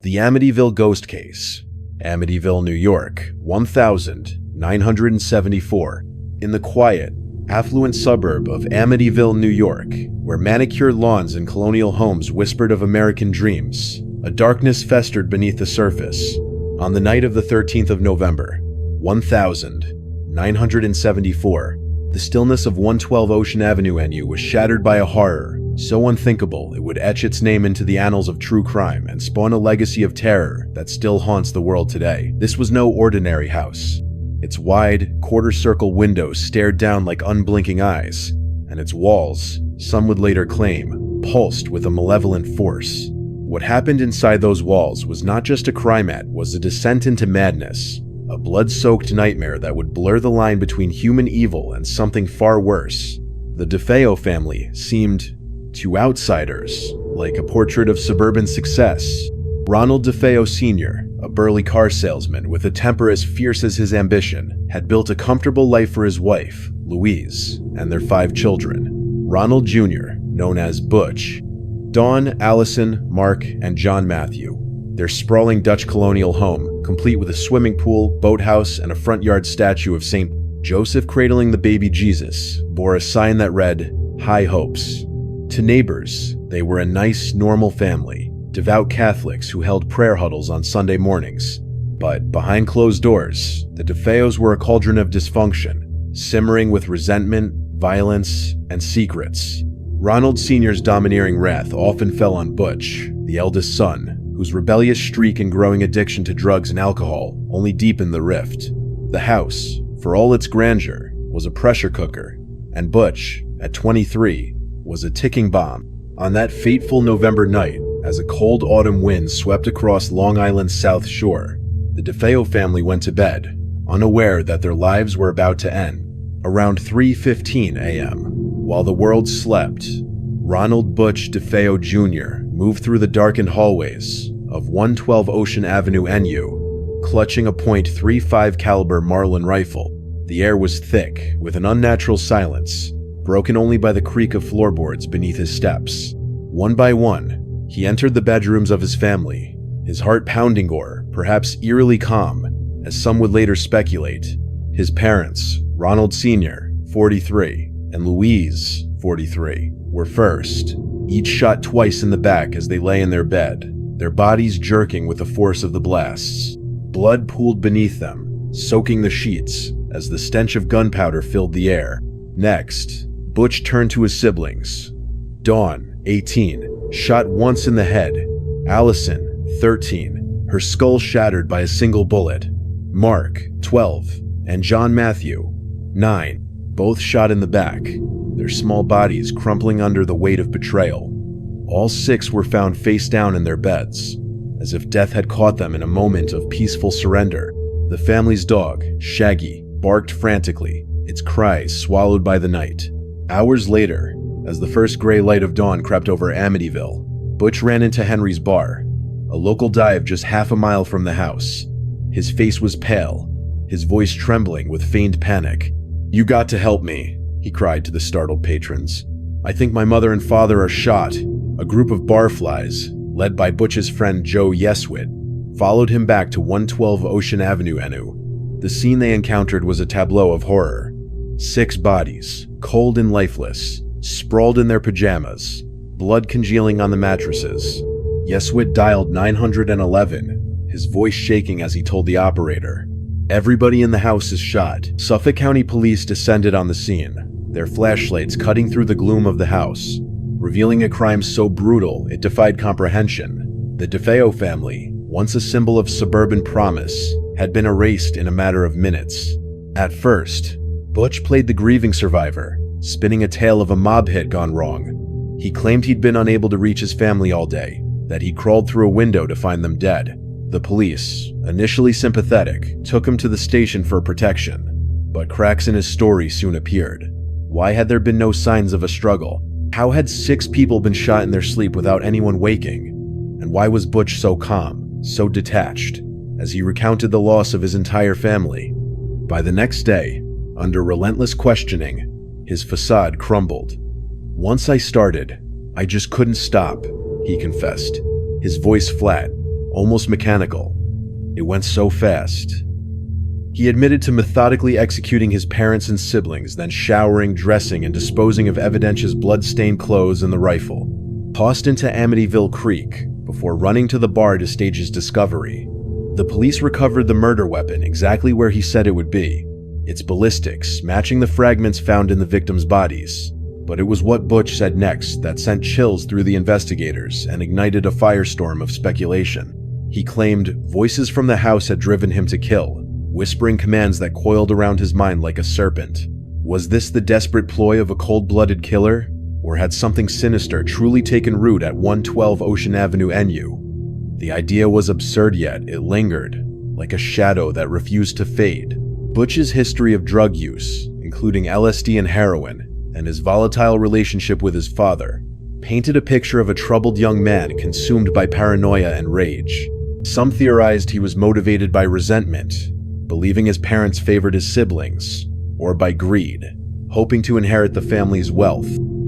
The Amityville Ghost Case, Amityville, New York, 1974. In the quiet, affluent suburb of Amityville, New York, where manicured lawns and colonial homes whispered of American dreams, a darkness festered beneath the surface. On the night of the 13th of November, 1974, the stillness of 112 Ocean Avenue NU was shattered by a horror so unthinkable it would etch its name into the annals of true crime and spawn a legacy of terror that still haunts the world today. This was no ordinary house. Its wide, quarter-circle windows stared down like unblinking eyes, and its walls, some would later claim, pulsed with a malevolent force. What happened inside those walls was not just a crime act, was a descent into madness, a blood-soaked nightmare that would blur the line between human evil and something far worse. The DeFeo family seemed, to outsiders, like a portrait of suburban success. Ronald DeFeo Jr., a burly car salesman with a temper as fierce as his ambition, had built a comfortable life for his wife, Louise, and their 5 children. Ronald Jr., known as Butch, Dawn, Allison, Mark, and John Matthew. Their sprawling Dutch colonial home, complete with a swimming pool, boathouse, and a front yard statue of St. Joseph cradling the baby Jesus, bore a sign that read, "High Hopes." To neighbors, they were a nice, normal family, devout Catholics who held prayer huddles on Sunday mornings. But behind closed doors, the DeFeos were a cauldron of dysfunction, simmering with resentment, violence, and secrets. Ronald Sr.'s domineering wrath often fell on Butch, the eldest son, whose rebellious streak and growing addiction to drugs and alcohol only deepened the rift. The house, for all its grandeur, was a pressure cooker, and Butch, at 23, was a ticking bomb. On that fateful November night, as a cold autumn wind swept across Long Island's South Shore, the DeFeo family went to bed, unaware that their lives were about to end. Around 3:15 a.m., while the world slept, Ronald Butch DeFeo Jr. moved through the darkened hallways of 112 Ocean Avenue NU, clutching a .35 caliber Marlin rifle. The air was thick, with an unnatural silence, broken only by the creak of floorboards beneath his steps. One by one, he entered the bedrooms of his family, his heart pounding or perhaps eerily calm, as some would later speculate. His parents, Ronald Sr., 43, and Louise, 43, were first, each shot twice in the back as they lay in their bed, their bodies jerking with the force of the blasts. Blood pooled beneath them, soaking the sheets as the stench of gunpowder filled the air. Next, Butch turned to his siblings. Dawn, 18, shot once in the head. Allison, 13, her skull shattered by a single bullet. Mark, 12, and John Matthew, 9, both shot in the back, their small bodies crumpling under the weight of betrayal. All 6 were found face down in their beds, as if death had caught them in a moment of peaceful surrender. The family's dog, Shaggy, barked frantically, its cries swallowed by the night. Hours later, as the first gray light of dawn crept over Amityville, Butch ran into Henry's bar, a local dive just half a mile from the house. His face was pale, his voice trembling with feigned panic. "You got to help me," he cried to the startled patrons. "I think my mother and father are shot." A group of barflies, led by Butch's friend Joe Yeswit, followed him back to 112 Ocean Avenue NU. The scene they encountered was a tableau of horror. 6 bodies, cold and lifeless, sprawled in their pajamas, blood congealing on the mattresses. Yeswit dialed 911, his voice shaking as he told the operator, "Everybody in the house is shot." Suffolk County Police descended on the scene, their flashlights cutting through the gloom of the house, revealing a crime so brutal it defied comprehension. The DeFeo family, once a symbol of suburban promise, had been erased in a matter of minutes. At first, Butch played the grieving survivor, spinning a tale of a mob hit gone wrong. He claimed he'd been unable to reach his family all day, that he'd crawled through a window to find them dead. The police, initially sympathetic, took him to the station for protection, but cracks in his story soon appeared. Why had there been no signs of a struggle? How had 6 people been shot in their sleep without anyone waking? And why was Butch so calm, so detached, as he recounted the loss of his entire family? By the next day, under relentless questioning, his facade crumbled. "Once I started, I just couldn't stop," he confessed, his voice flat, almost mechanical. It went so fast. He admitted to methodically executing his parents and siblings, then showering, dressing, and disposing of Evidentia's blood-stained clothes and the rifle. Tossed into Amityville Creek before running to the bar to stage his discovery. The police recovered the murder weapon exactly where he said it would be. Its ballistics, matching the fragments found in the victims' bodies. But it was what Butch said next that sent chills through the investigators and ignited a firestorm of speculation. He claimed voices from the house had driven him to kill, whispering commands that coiled around his mind like a serpent. Was this the desperate ploy of a cold-blooded killer? Or had something sinister truly taken root at 112 Ocean Avenue NU? The idea was absurd, yet it lingered, like a shadow that refused to fade. Butch's history of drug use, including LSD and heroin, and his volatile relationship with his father, painted a picture of a troubled young man consumed by paranoia and rage. Some theorized he was motivated by resentment, believing his parents favored his siblings, or by greed, hoping to inherit the family's wealth.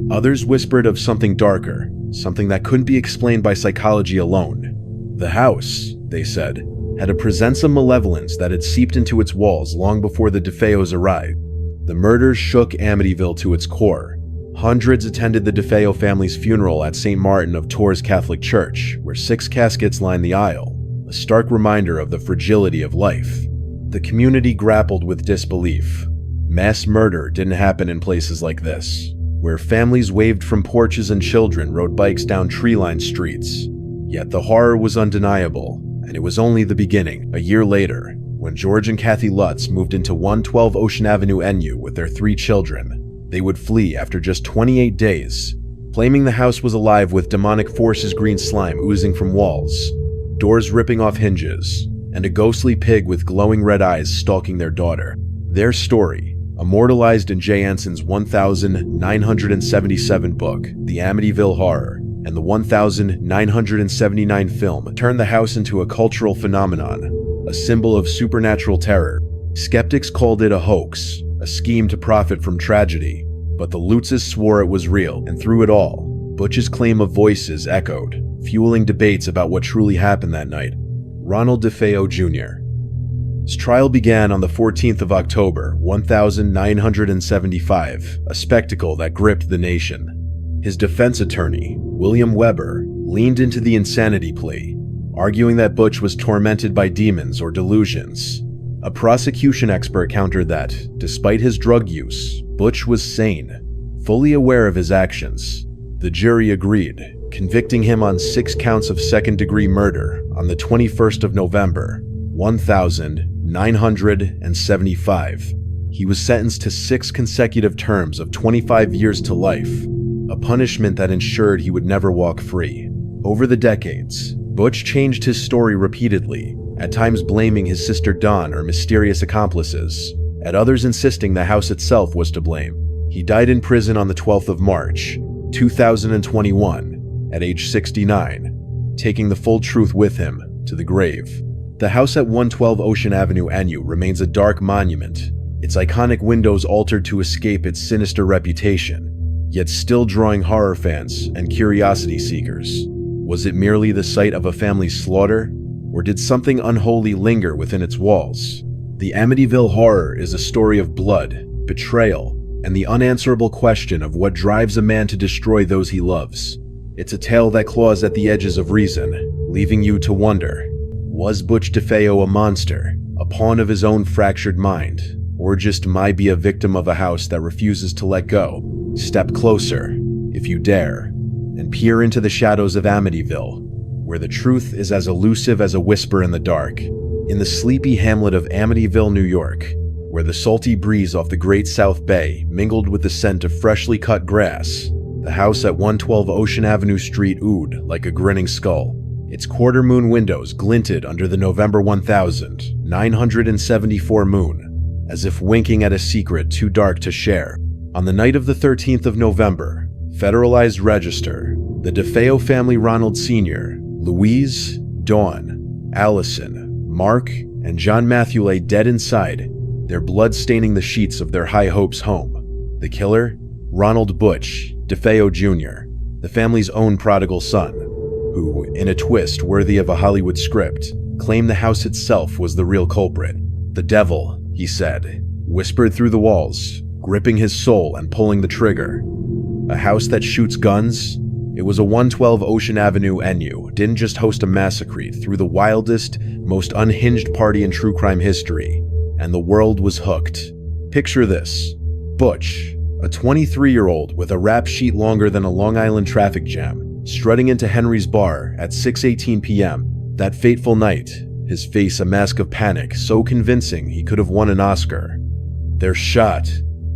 Others whispered of something darker, something that couldn't be explained by psychology alone. The house, they said, had a presence of malevolence that had seeped into its walls long before the DeFeos arrived. The murders shook Amityville to its core. Hundreds attended the DeFeo family's funeral at St. Martin of Tours Catholic Church, where 6 caskets lined the aisle, a stark reminder of the fragility of life. The community grappled with disbelief. Mass murder didn't happen in places like this, where families waved from porches and children rode bikes down tree-lined streets. Yet the horror was undeniable, and it was only the beginning. A year later, when George and Kathy Lutz moved into 112 Ocean Avenue NU with their 3 children, they would flee after just 28 days, claiming the house was alive with demonic forces, green slime oozing from walls, doors ripping off hinges, and a ghostly pig with glowing red eyes stalking their daughter. Their story, immortalized in Jay Anson's 1977 book, The Amityville Horror, and the 1979 film, turned the house into a cultural phenomenon, a symbol of supernatural terror. Skeptics called it a hoax, a scheme to profit from tragedy, but the Lutzes swore it was real, and through it all, Butch's claim of voices echoed, fueling debates about what truly happened that night. Ronald DeFeo Jr. His trial began on the 14th of October, 1975, a spectacle that gripped the nation. His defense attorney, William Weber, leaned into the insanity plea, arguing that Butch was tormented by demons or delusions. A prosecution expert countered that, despite his drug use, Butch was sane, fully aware of his actions. The jury agreed, convicting him on 6 counts of second-degree murder on the 21st of November, 1975. He was sentenced to 6 consecutive terms of 25 years to life, a punishment that ensured he would never walk free. Over the decades, Butch changed his story repeatedly, at times blaming his sister Dawn or mysterious accomplices, at others insisting the house itself was to blame. He died in prison on the 12th of March, 2021, at age 69, taking the full truth with him to the grave. The house at 112 Ocean Avenue NU remains a dark monument, its iconic windows altered to escape its sinister reputation, yet still drawing horror fans and curiosity seekers. Was it merely the site of a family's slaughter, or did something unholy linger within its walls? The Amityville Horror is a story of blood, betrayal, and the unanswerable question of what drives a man to destroy those he loves. It's a tale that claws at the edges of reason, leaving you to wonder, was Butch DeFeo a monster, a pawn of his own fractured mind, or just might be a victim of a house that refuses to let go? Step closer, if you dare, and peer into the shadows of Amityville, where the truth is as elusive as a whisper in the dark. In the sleepy hamlet of Amityville, New York, where the salty breeze off the Great South Bay mingled with the scent of freshly cut grass, the house at 112 Ocean Avenue Street oohed like a grinning skull. Its quarter-moon windows glinted under the November 1974 moon, as if winking at a secret too dark to share. On the night of the 13th of November, Federalized Register, the DeFeo family, Ronald Sr., Louise, Dawn, Allison, Mark, and John Matthew lay dead inside, their blood staining the sheets of their high hopes home. The killer? Ronald Butch DeFeo Jr., the family's own prodigal son. who, in a twist worthy of a Hollywood script, claimed the house itself was the real culprit. "The devil," he said, whispered through the walls, gripping his soul and pulling the trigger. A house that shoots guns? It was a 112 Ocean Avenue NU didn't just host a massacre through the wildest, most unhinged party in true crime history, and the world was hooked. Picture this. Butch, a 23-year-old with a rap sheet longer than a Long Island traffic jam, strutting into Henry's bar at 6:18 p.m. That fateful night, his face a mask of panic so convincing he could have won an Oscar. "They're shot,"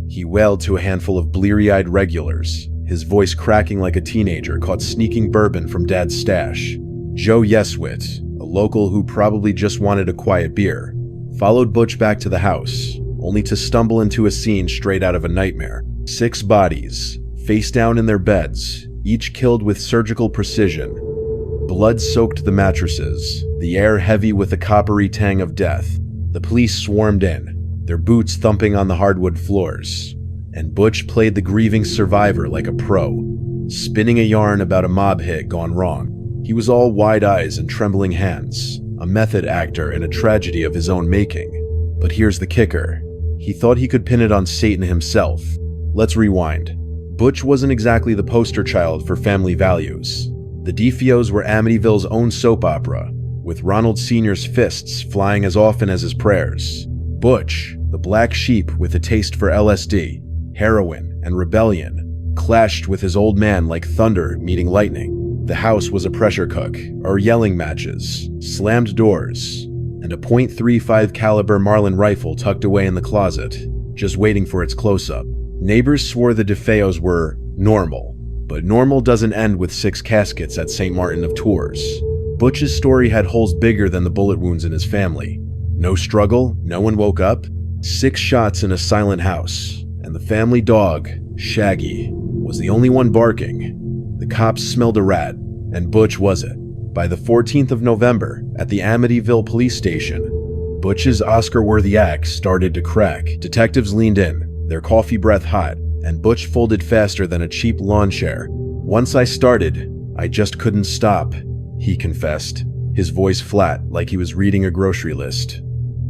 he wailed to a handful of bleary-eyed regulars, his voice cracking like a teenager caught sneaking bourbon from Dad's stash. Joe Yeswit, a local who probably just wanted a quiet beer, followed Butch back to the house, only to stumble into a scene straight out of a nightmare. 6 bodies, face down in their beds, each killed with surgical precision. Blood soaked the mattresses, the air heavy with the coppery tang of death. The police swarmed in, their boots thumping on the hardwood floors, and Butch played the grieving survivor like a pro, spinning a yarn about a mob hit gone wrong. He was all wide eyes and trembling hands, a method actor in a tragedy of his own making. But here's the kicker. He thought he could pin it on Satan himself. Let's rewind. Butch wasn't exactly the poster child for family values. The DeFeos were Amityville's own soap opera, with Ronald Sr.'s fists flying as often as his prayers. Butch, the black sheep with a taste for LSD, heroin, and rebellion, clashed with his old man like thunder meeting lightning. The house was a pressure cook, or yelling matches, slammed doors, and a .35 caliber Marlin rifle tucked away in the closet, just waiting for its close-up. Neighbors swore the DeFeos were normal, but normal doesn't end with 6 caskets at St. Martin of Tours. Butch's story had holes bigger than the bullet wounds in his family. No struggle, no one woke up, 6 shots in a silent house, and the family dog, Shaggy, was the only one barking. The cops smelled a rat, and Butch was it. By the 14th of November, at the Amityville police station, Butch's Oscar-worthy act started to crack. Detectives leaned in, their coffee breath hot, and Butch folded faster than a cheap lawn chair. "Once I started, I just couldn't stop," he confessed, his voice flat like he was reading a grocery list.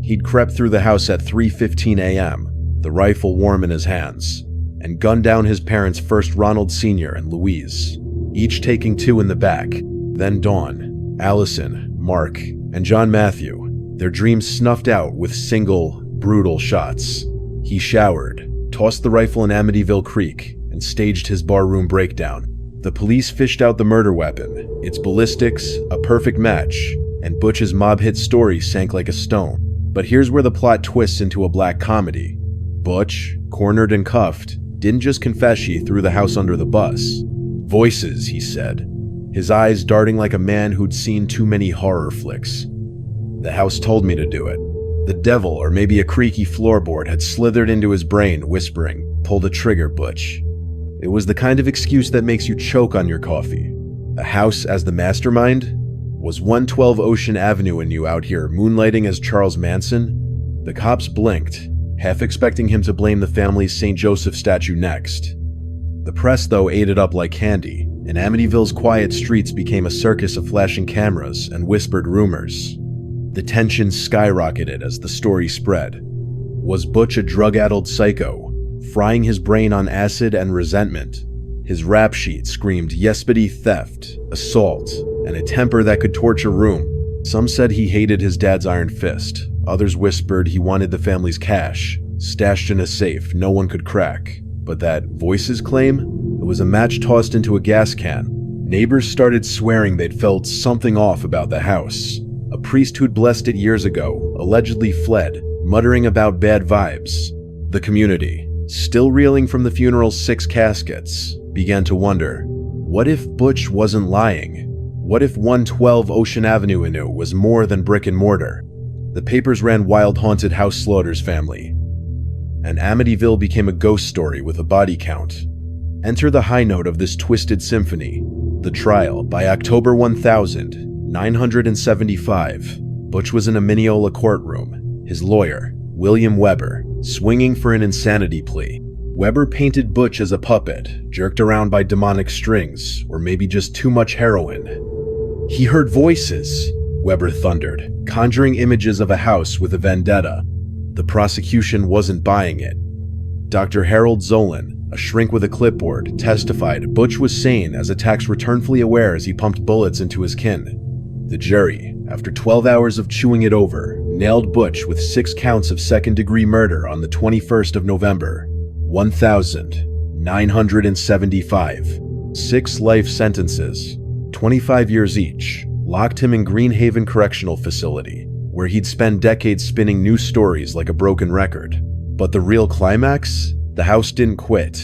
He'd crept through the house at 3:15 a.m., the rifle warm in his hands, and gunned down his parents, first Ronald Sr. and Louise, each taking 2 in the back. Then Dawn, Allison, Mark, and John Matthew, their dreams snuffed out with single, brutal shots. He showered, tossed the rifle in Amityville Creek, and staged his barroom breakdown. The police fished out the murder weapon, its ballistics, a perfect match, and Butch's mob hit story sank like a stone. But here's where the plot twists into a black comedy. Butch, cornered and cuffed, didn't just confess he threw the house under the bus. "Voices," he said, his eyes darting like a man who'd seen too many horror flicks. "The house told me to do it." The devil, or maybe a creaky floorboard, had slithered into his brain, whispering, "Pull the trigger, Butch." It was the kind of excuse that makes you choke on your coffee. A house as the mastermind? Was 112 Ocean Avenue in you out here moonlighting as Charles Manson? The cops blinked, half expecting him to blame the family's St. Joseph statue next. The press, though, ate it up like candy, and Amityville's quiet streets became a circus of flashing cameras and whispered rumors. The tension skyrocketed as the story spread. Was Butch a drug-addled psycho, frying his brain on acid and resentment? His rap sheet screamed yespity theft, assault, and a temper that could torch a room. Some said he hated his dad's iron fist. Others whispered he wanted the family's cash, stashed in a safe no one could crack. But that voices claim? It was a match tossed into a gas can. Neighbors started swearing they'd felt something off about the house. A priest who'd blessed it years ago allegedly fled, muttering about bad vibes. The community, still reeling from the funeral's 6 caskets, began to wonder, what if Butch wasn't lying? What if 112 Ocean Avenue anew was more than brick and mortar? The papers ran wild haunted house slaughters family, and Amityville became a ghost story with a body count. Enter the high note of this twisted symphony, the trial. By October 1975, Butch was in a Mineola courtroom, his lawyer, William Weber, swinging for an insanity plea. Weber painted Butch as a puppet, jerked around by demonic strings, or maybe just too much heroin. He heard voices, Weber thundered, conjuring images of a house with a vendetta. The prosecution wasn't buying it. Dr. Harold Zolan, a shrink with a clipboard, testified Butch was sane as attacks returned fully aware as he pumped bullets into his kin. The jury, after 12 hours of chewing it over, nailed Butch with 6 counts of second-degree murder on the 21st of November, 1975. 6 life sentences, 25 years each, locked him in Greenhaven Correctional Facility, where he'd spend decades spinning new stories like a broken record. But the real climax? The house didn't quit.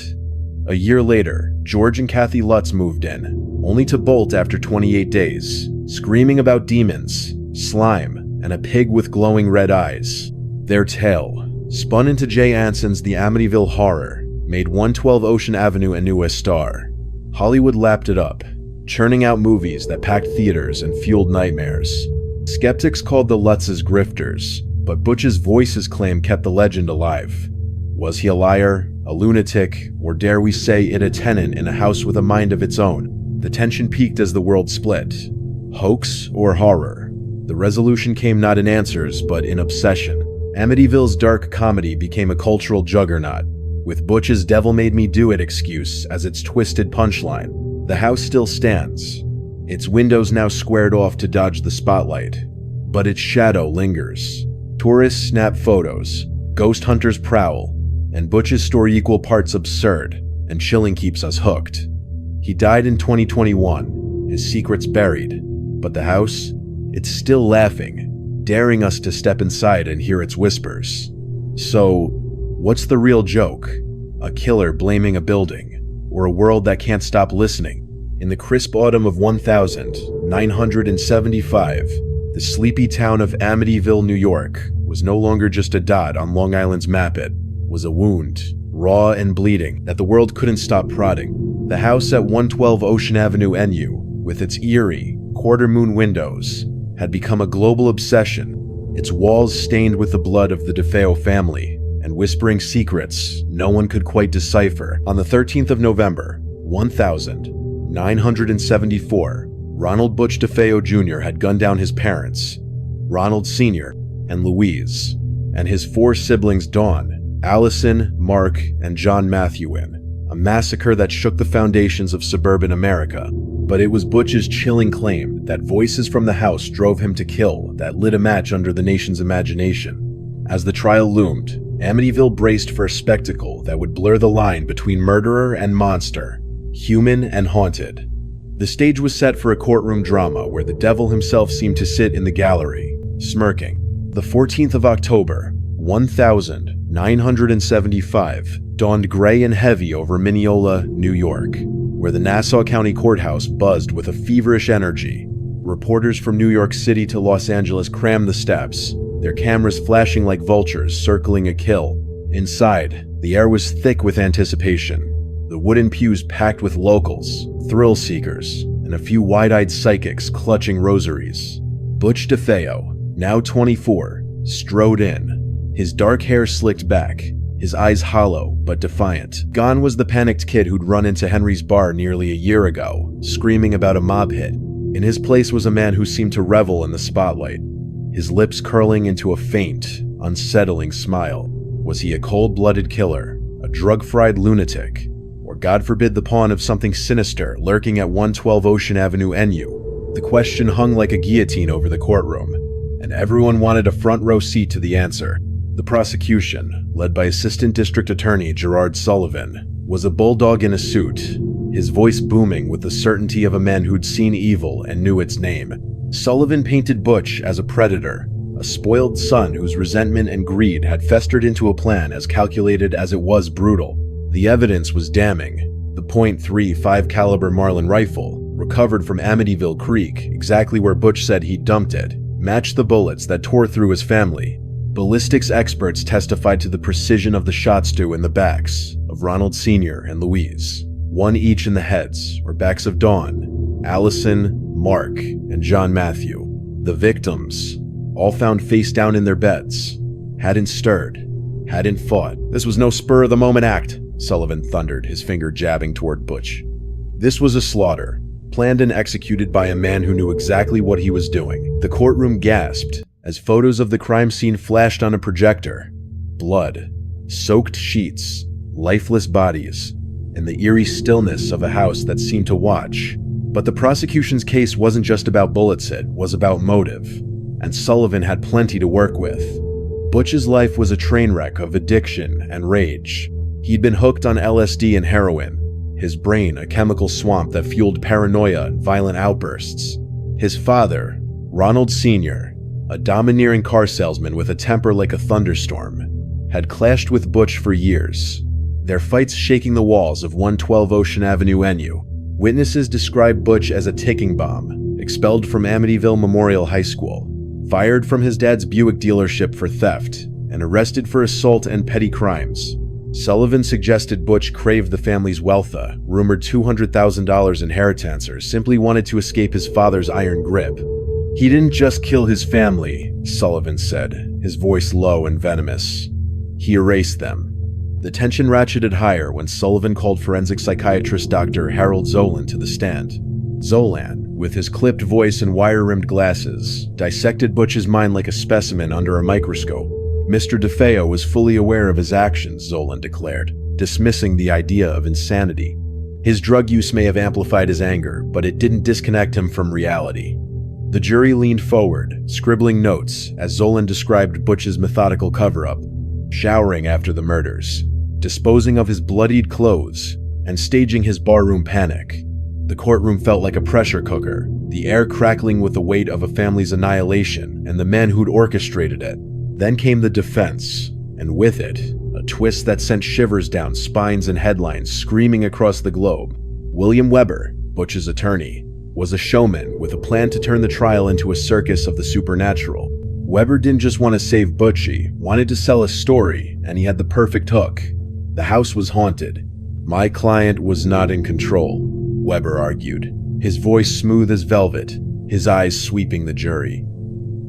A year later, George and Kathy Lutz moved in, only to bolt after 28 days, screaming about demons, slime, and a pig with glowing red eyes. Their tale, spun into Jay Anson's The Amityville Horror, made 112 Ocean Avenue a new star. Hollywood lapped it up, churning out movies that packed theaters and fueled nightmares. Skeptics called the Lutzes grifters, but Butch's voice's claim kept the legend alive. Was he a liar, a lunatic, or dare we say it a tenant in a house with a mind of its own? The tension peaked as the world split. Hoax or horror? The resolution came not in answers, but in obsession. Amityville's dark comedy became a cultural juggernaut, with Butch's devil made me do it excuse as its twisted punchline. The house still stands, its windows now squared off to dodge the spotlight, but its shadow lingers. Tourists snap photos, ghost hunters prowl, and Butch's story equal parts absurd and chilling keeps us hooked. He died in 2021, his secrets buried, but the house, it's still laughing, daring us to step inside and hear its whispers. So, what's the real joke? A killer blaming a building, or a world that can't stop listening? In the crisp autumn of 1975, the sleepy town of Amityville, New York, was no longer just a dot on Long Island's map. It was a wound, raw and bleeding, that the world couldn't stop prodding. The house at 112 Ocean Avenue NU, with its eerie, quarter-moon windows, had become a global obsession, its walls stained with the blood of the DeFeo family, and whispering secrets no one could quite decipher. On the 13th of November, 1974, Ronald Butch DeFeo Jr. had gunned down his parents, Ronald Sr. and Louise, and his 4 siblings Dawn, Allison, Mark, and John Matthewin, a massacre that shook the foundations of suburban America. But it was Butch's chilling claim that voices from the house drove him to kill that lit a match under the nation's imagination. As the trial loomed, Amityville braced for a spectacle that would blur the line between murderer and monster, human and haunted. The stage was set for a courtroom drama where the devil himself seemed to sit in the gallery, smirking. The 14th of October, 1975, dawned gray and heavy over Mineola, New York, where the Nassau County Courthouse buzzed with a feverish energy. Reporters from New York City to Los Angeles crammed the steps, their cameras flashing like vultures circling a kill. Inside, the air was thick with anticipation, the wooden pews packed with locals, thrill seekers, and a few wide-eyed psychics clutching rosaries. Butch DeFeo, now 24, strode in, his dark hair slicked back, his eyes hollow but defiant. Gone was the panicked kid who'd run into Henry's bar nearly a year ago, screaming about a mob hit. In his place was a man who seemed to revel in the spotlight, his lips curling into a faint, unsettling smile. Was he a cold-blooded killer, a drug-fried lunatic, or God forbid the pawn of something sinister lurking at 112 Ocean Avenue NU? The question hung like a guillotine over the courtroom, and everyone wanted a front-row seat to the answer. The prosecution, led by Assistant District Attorney Gerard Sullivan, was a bulldog in a suit, his voice booming with the certainty of a man who'd seen evil and knew its name. Sullivan painted Butch as a predator, a spoiled son whose resentment and greed had festered into a plan as calculated as it was brutal. The evidence was damning. The .35 caliber Marlin rifle, recovered from Amityville Creek, exactly where Butch said he'd dumped it, matched the bullets that tore through his family. Ballistics experts testified to the precision of the shot stew in the backs of Ronald Sr. and Louise, one each in the heads or backs of Dawn, Allison, Mark, and John Matthew. The victims, all found face down in their beds, hadn't stirred, hadn't fought. This was no spur-of-the-moment act, Sullivan thundered, his finger jabbing toward Butch. This was a slaughter, planned and executed by a man who knew exactly what he was doing. The courtroom gasped as photos of the crime scene flashed on a projector. Blood, soaked sheets, lifeless bodies, and the eerie stillness of a house that seemed to watch. But the prosecution's case wasn't just about bullets, it was about motive, and Sullivan had plenty to work with. Butch's life was a train wreck of addiction and rage. He'd been hooked on LSD and heroin, his brain a chemical swamp that fueled paranoia and violent outbursts. His father, Ronald Sr., a domineering car salesman with a temper like a thunderstorm, had clashed with Butch for years, their fights shaking the walls of 112 Ocean Avenue NU. Witnesses described Butch as a ticking bomb, expelled from Amityville Memorial High School, fired from his dad's Buick dealership for theft, and arrested for assault and petty crimes. Sullivan suggested Butch craved the family's wealth, a rumored $200,000 inheritance, or simply wanted to escape his father's iron grip. He didn't just kill his family, Sullivan said, his voice low and venomous. He erased them. The tension ratcheted higher when Sullivan called forensic psychiatrist Dr. Harold Zolan to the stand. Zolan, with his clipped voice and wire-rimmed glasses, dissected Butch's mind like a specimen under a microscope. Mr. DeFeo was fully aware of his actions, Zolan declared, dismissing the idea of insanity. His drug use may have amplified his anger, but it didn't disconnect him from reality. The jury leaned forward, scribbling notes as Zolan described Butch's methodical cover-up, showering after the murders, disposing of his bloodied clothes, and staging his barroom panic. The courtroom felt like a pressure cooker, the air crackling with the weight of a family's annihilation and the man who'd orchestrated it. Then came the defense, and with it, a twist that sent shivers down spines and headlines screaming across the globe. William Weber, Butch's attorney, was a showman with a plan to turn the trial into a circus of the supernatural. Weber didn't just want to save Butch, he wanted to sell a story, and he had the perfect hook. The house was haunted. My client was not in control, Weber argued, his voice smooth as velvet, his eyes sweeping the jury.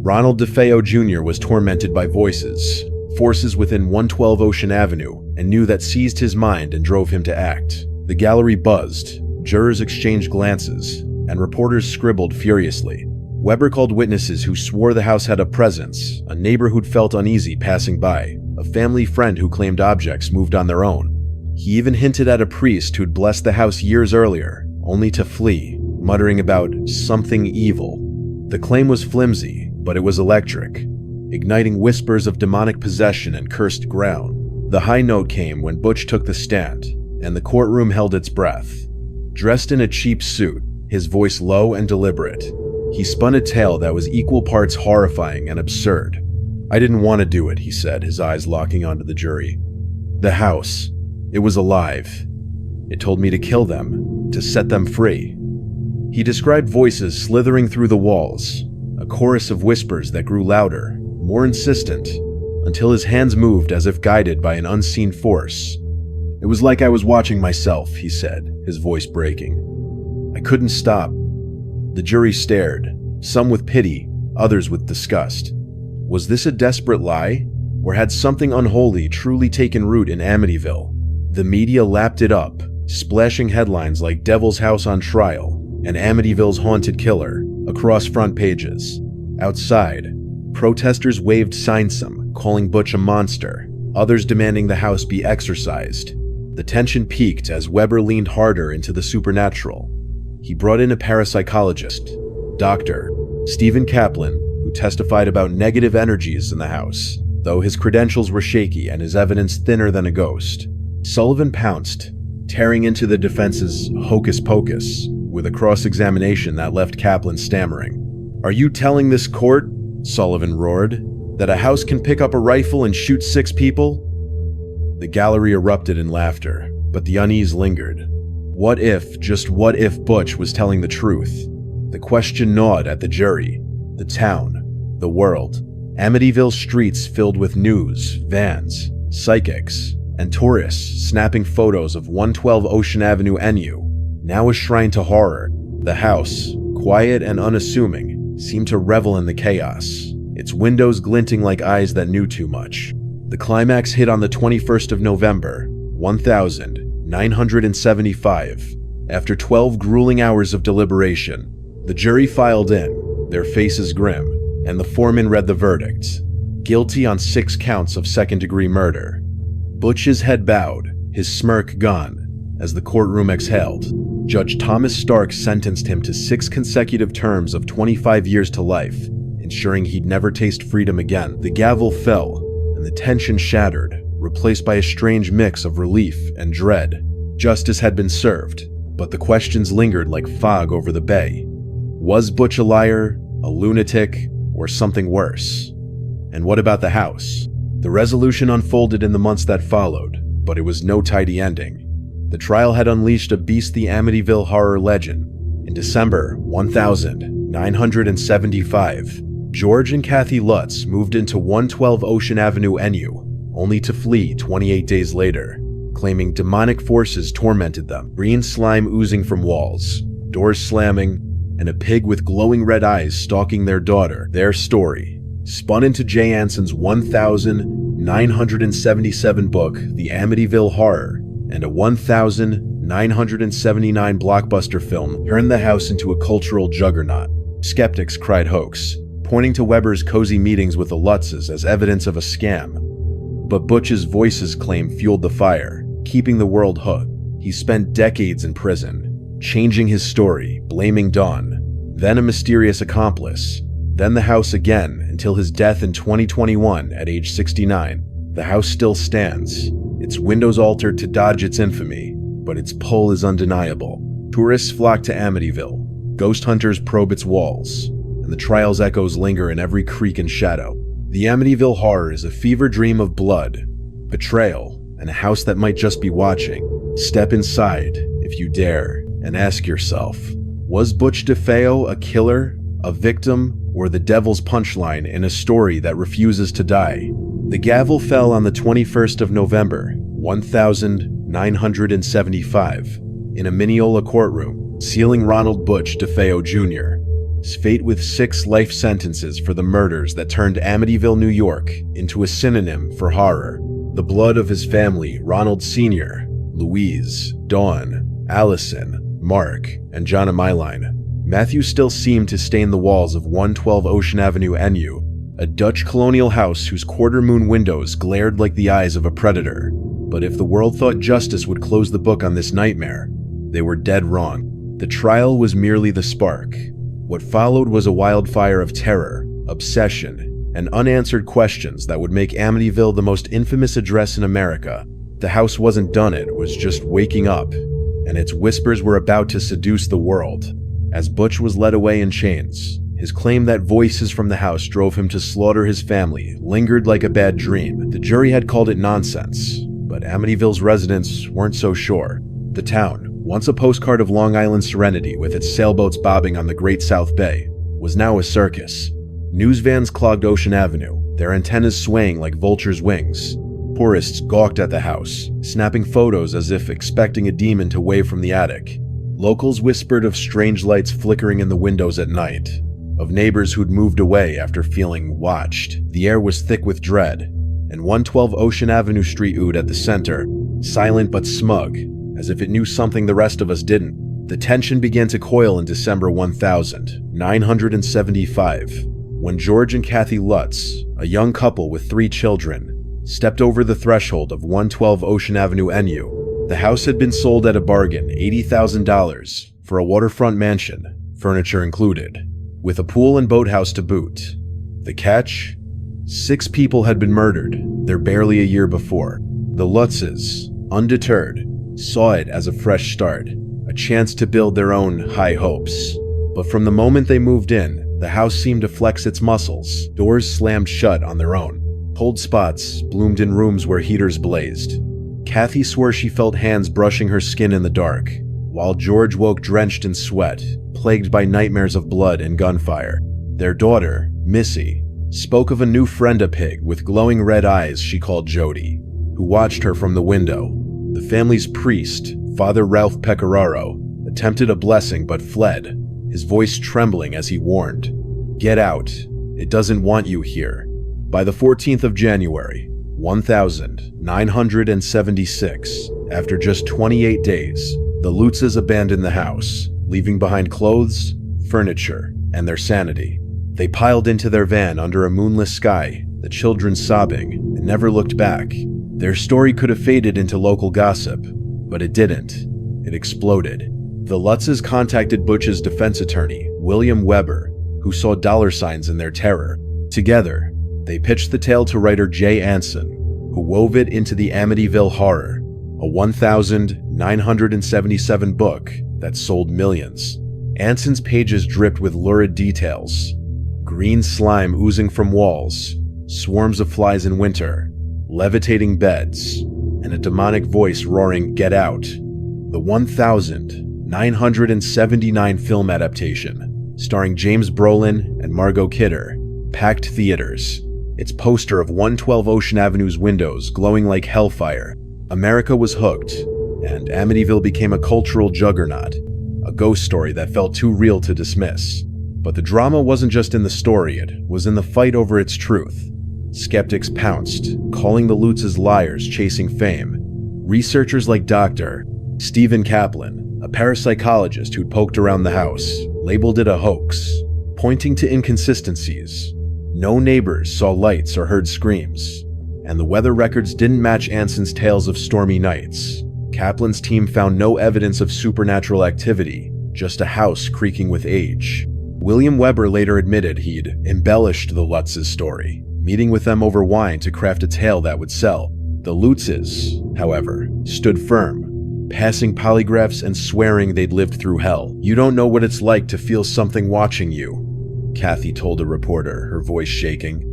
Ronald DeFeo Jr. was tormented by voices, forces within 112 Ocean Avenue, and knew that seized his mind and drove him to act. The gallery buzzed, jurors exchanged glances, and reporters scribbled furiously. Weber called witnesses who swore the house had a presence, a neighbor who'd felt uneasy passing by, a family friend who claimed objects moved on their own. He even hinted at a priest who'd blessed the house years earlier, only to flee, muttering about something evil. The claim was flimsy, but it was electric, igniting whispers of demonic possession and cursed ground. The high note came when Butch took the stand, and the courtroom held its breath. Dressed in a cheap suit, his voice low and deliberate, he spun a tale that was equal parts horrifying and absurd. I didn't want to do it, he said, his eyes locking onto the jury. The house, it was alive. It told me to kill them, to set them free. He described voices slithering through the walls, a chorus of whispers that grew louder, more insistent, until his hands moved as if guided by an unseen force. It was like I was watching myself, he said, his voice breaking. I couldn't stop. The jury stared, some with pity, others with disgust. Was this a desperate lie? Or had something unholy truly taken root in Amityville? The media lapped it up, splashing headlines like Devil's House on Trial and Amityville's Haunted Killer across front pages. Outside, protesters waved signs, some calling Butch a monster, others demanding the house be exorcised. The tension peaked as Weber leaned harder into the supernatural. He brought in a parapsychologist, Dr. Stephen Kaplan, who testified about negative energies in the house, though his credentials were shaky and his evidence thinner than a ghost. Sullivan pounced, tearing into the defense's hocus pocus, with a cross-examination that left Kaplan stammering. Are you telling this court, Sullivan roared, that a house can pick up a rifle and shoot 6 people? The gallery erupted in laughter, but the unease lingered. What if, just what if Butch was telling the truth? The question gnawed at the jury, the town, the world. Amityville streets filled with news, vans, psychics, and tourists snapping photos of 112 Ocean Avenue NU, now a shrine to horror. The house, quiet and unassuming, seemed to revel in the chaos, its windows glinting like eyes that knew too much. The climax hit on the 21st of November, 1975, After 12 grueling hours of deliberation, the jury filed in, their faces grim, and the foreman read the verdict. Guilty on 6 counts of second-degree murder. Butch's head bowed, his smirk gone, as the courtroom exhaled. Judge Thomas Stark sentenced him to 6 consecutive terms of 25 years to life, ensuring he'd never taste freedom again. The gavel fell, and the tension shattered, replaced by a strange mix of relief and dread. Justice had been served, but the questions lingered like fog over the bay. Was Butch a liar, a lunatic, or something worse? And what about the house? The resolution unfolded in the months that followed, but it was no tidy ending. The trial had unleashed a beastly Amityville Horror legend. In December 1975, George and Kathy Lutz moved into 112 Ocean Avenue, NU, only to flee 28 days later, claiming demonic forces tormented them. Green slime oozing from walls, doors slamming, and a pig with glowing red eyes stalking their daughter. Their story, spun into Jay Anson's 1977 book, The Amityville Horror, and a 1979 blockbuster film, turned the house into a cultural juggernaut. Skeptics cried hoax, pointing to Weber's cozy meetings with the Lutzes as evidence of a scam. But Butch's voices claim fueled the fire, keeping the world hooked. He spent decades in prison, changing his story, blaming Dawn, then a mysterious accomplice, then the house again until his death in 2021 at age 69. The house still stands, its windows altered to dodge its infamy, but its pull is undeniable. Tourists flock to Amityville, ghost hunters probe its walls, and the trial's echoes linger in every creak and shadow. The Amityville Horror is a fever dream of blood, betrayal, and a house that might just be watching. Step inside, if you dare, and ask yourself, was Butch DeFeo a killer, a victim, or the devil's punchline in a story that refuses to die? The gavel fell on the 21st of November, 1975, in a Mineola courtroom, sealing Ronald Butch DeFeo Jr. His fate with 6 life sentences for the murders that turned Amityville, New York, into a synonym for horror. The blood of his family, Ronald Sr., Louise, Dawn, Allison, Mark, and John Amiline. Matthew still seemed to stain the walls of 112 Ocean Avenue, NU, a Dutch colonial house whose quarter-moon windows glared like the eyes of a predator. But if the world thought justice would close the book on this nightmare, they were dead wrong. The trial was merely the spark. What followed was a wildfire of terror, obsession, and unanswered questions that would make Amityville the most infamous address in America. The house wasn't done, it was just waking up, and its whispers were about to seduce the world. As Butch was led away in chains, his claim that voices from the house drove him to slaughter his family lingered like a bad dream. The jury had called it nonsense, but Amityville's residents weren't so sure. The town, once a postcard of Long Island serenity with its sailboats bobbing on the Great South Bay, was now a circus. News vans clogged Ocean Avenue, their antennas swaying like vultures' wings. Tourists gawked at the house, snapping photos as if expecting a demon to wave from the attic. Locals whispered of strange lights flickering in the windows at night, of neighbors who'd moved away after feeling watched. The air was thick with dread, and 112 Ocean Avenue street ood at the center, silent but smug, as if it knew something the rest of us didn't. The tension began to coil in December 1975, when George and Kathy Lutz, a young couple with 3 children, stepped over the threshold of 112 Ocean Avenue, NU. The house had been sold at a bargain, $80,000, for a waterfront mansion, furniture included, with a pool and boathouse to boot. The catch? 6 people had been murdered, there barely a year before. The Lutzes, undeterred, saw it as a fresh start, a chance to build their own high hopes. But from the moment they moved in, the house seemed to flex its muscles. Doors slammed shut on their own. Cold spots bloomed in rooms where heaters blazed. Kathy swore she felt hands brushing her skin in the dark, while George woke drenched in sweat, plagued by nightmares of blood and gunfire. Their daughter, Missy, spoke of a new friend, a pig with glowing red eyes she called Jody, who watched her from the window. The family's priest, Father Ralph Pecoraro, attempted a blessing but fled, his voice trembling as he warned, "Get out, it doesn't want you here." By the 14th of January, 1976, after just 28 days, The Lutzes abandoned the house, leaving behind clothes, furniture, and their sanity. They piled into their van under a moonless sky, the children sobbing, and never looked back. Their story could have faded into local gossip, but it didn't. It exploded. The Lutzes contacted Butch's defense attorney, William Weber, who saw dollar signs in their terror. Together, they pitched the tale to writer Jay Anson, who wove it into the Amityville Horror, a 1,977 book that sold millions. Anson's pages dripped with lurid details. Green slime oozing from walls, swarms of flies in winter, levitating beds, and a demonic voice roaring, "Get out." The 1,979 film adaptation, starring James Brolin and Margot Kidder, packed theaters, its poster of 112 Ocean Avenue's windows glowing like hellfire. America was hooked, and Amityville became a cultural juggernaut, a ghost story that felt too real to dismiss. But the drama wasn't just in the story, it was in the fight over its truth. Skeptics pounced, calling the Lutzes liars chasing fame. Researchers like Dr. Stephen Kaplan, a parapsychologist who'd poked around the house, labeled it a hoax, pointing to inconsistencies. No neighbors saw lights or heard screams, and the weather records didn't match Anson's tales of stormy nights. Kaplan's team found no evidence of supernatural activity, just a house creaking with age. William Weber later admitted he'd embellished the Lutzes' story, meeting with them over wine to craft a tale that would sell. The Lutzes, however, stood firm, passing polygraphs and swearing they'd lived through hell. "You don't know what it's like to feel something watching you," Kathy told a reporter, her voice shaking.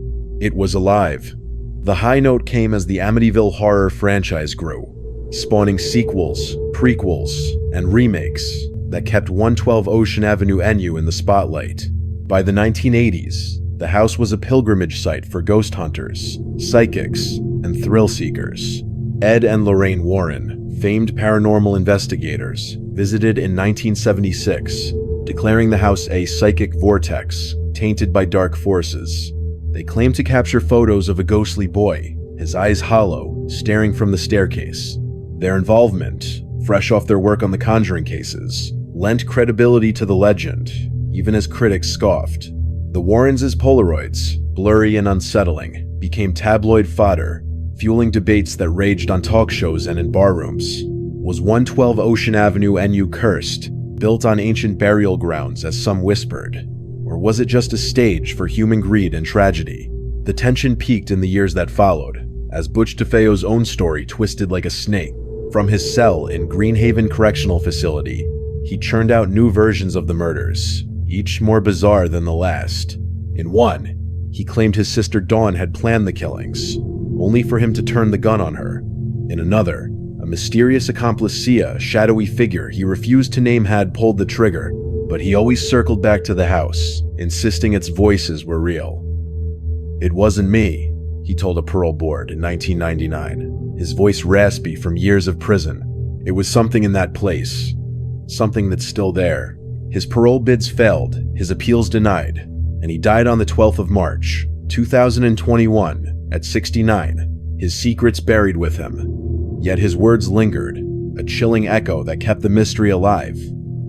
It was alive. The high note came as the Amityville Horror franchise grew, spawning sequels, prequels, and remakes that kept 112 Ocean Avenue NU in the spotlight. By the 1980s, the house was a pilgrimage site for ghost hunters, psychics, and thrill seekers. Ed and Lorraine Warren, famed paranormal investigators, visited in 1976, declaring the house a psychic vortex tainted by dark forces. They claimed to capture photos of a ghostly boy, his eyes hollow, staring from the staircase. Their involvement, fresh off their work on the Conjuring cases, lent credibility to the legend, even as critics scoffed. The Warrens' Polaroids, blurry and unsettling, became tabloid fodder, fueling debates that raged on talk shows and in barrooms. Was 112 Ocean Avenue NU cursed, built on ancient burial grounds as some whispered? Or was it just a stage for human greed and tragedy? The tension peaked in the years that followed, as Butch DeFeo's own story twisted like a snake. From his cell in Greenhaven Correctional Facility, he churned out new versions of the murders, each more bizarre than the last. In one, he claimed his sister Dawn had planned the killings, only for him to turn the gun on her. In another, a mysterious accomplice Sia, shadowy figure he refused to name, had pulled the trigger, but he always circled back to the house, insisting its voices were real. "It wasn't me," he told a parole board in 1999, his voice raspy from years of prison. "It was something in that place, something that's still there." His parole bids failed, his appeals denied, and he died on the 12th of March, 2021, at 69, his secrets buried with him. Yet his words lingered, a chilling echo that kept the mystery alive.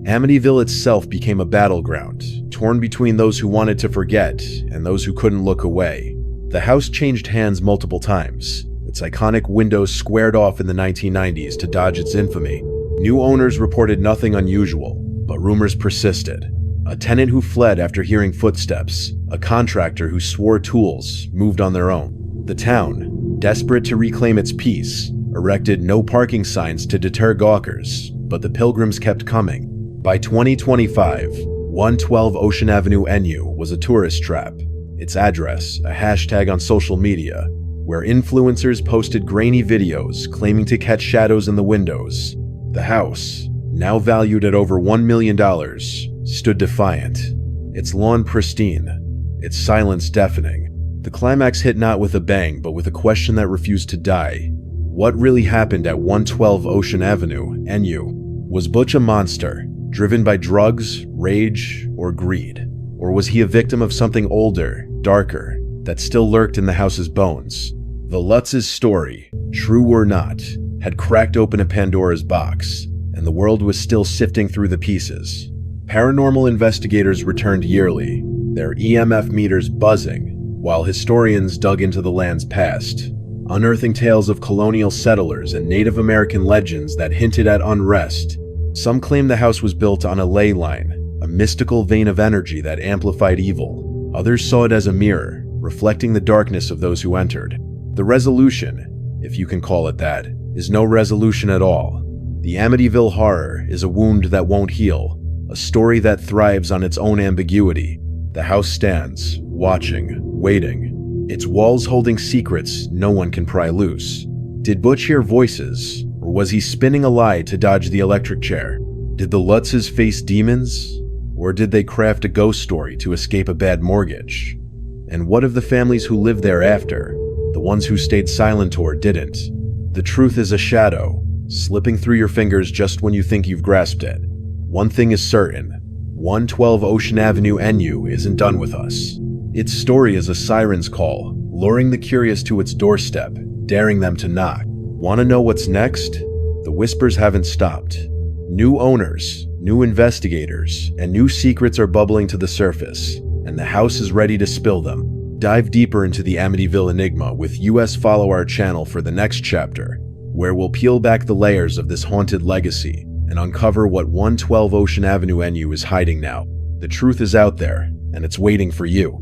Amityville itself became a battleground, torn between those who wanted to forget and those who couldn't look away. The house changed hands multiple times, its iconic windows squared off in the 1990s to dodge its infamy. New owners reported nothing unusual, but rumors persisted. A tenant who fled after hearing footsteps, a contractor who swore tools moved on their own. The town, desperate to reclaim its peace, erected no parking signs to deter gawkers, but the pilgrims kept coming. By 2025, 112 Ocean Avenue NU was a tourist trap, its address a hashtag on social media, where influencers posted grainy videos claiming to catch shadows in the windows. The house, now valued at over $1 million, stood defiant, its lawn pristine, its silence deafening. The climax hit not with a bang, but with a question that refused to die. What really happened at 112 Ocean Avenue, NU? Was Butch a monster, driven by drugs, rage, or greed? Or was he a victim of something older, darker, that still lurked in the house's bones? The Lutz's story, true or not, had cracked open a Pandora's box, and the world was still sifting through the pieces. Paranormal investigators returned yearly, their EMF meters buzzing, while historians dug into the land's past, unearthing tales of colonial settlers and Native American legends that hinted at unrest. Some claim the house was built on a ley line, a mystical vein of energy that amplified evil. Others saw it as a mirror, reflecting the darkness of those who entered. The resolution, if you can call it that, is no resolution at all. The Amityville Horror is a wound that won't heal, a story that thrives on its own ambiguity. The house stands, watching, waiting, its walls holding secrets no one can pry loose. Did Butch hear voices, or was he spinning a lie to dodge the electric chair? Did the Lutzes face demons, or did they craft a ghost story to escape a bad mortgage? And what of the families who lived there after, the ones who stayed silent or didn't? The truth is a shadow, slipping through your fingers just when you think you've grasped it. One thing is certain, 112 Ocean Avenue NU isn't done with us. Its story is a siren's call, luring the curious to its doorstep, daring them to knock. Want to know what's next? The whispers haven't stopped. New owners, new investigators, and new secrets are bubbling to the surface, and the house is ready to spill them. Dive deeper into the Amityville enigma with US Follow our channel for the next chapter, where we'll peel back the layers of this haunted legacy and uncover what 112 Ocean Avenue NU is hiding now. The truth is out there, and it's waiting for you.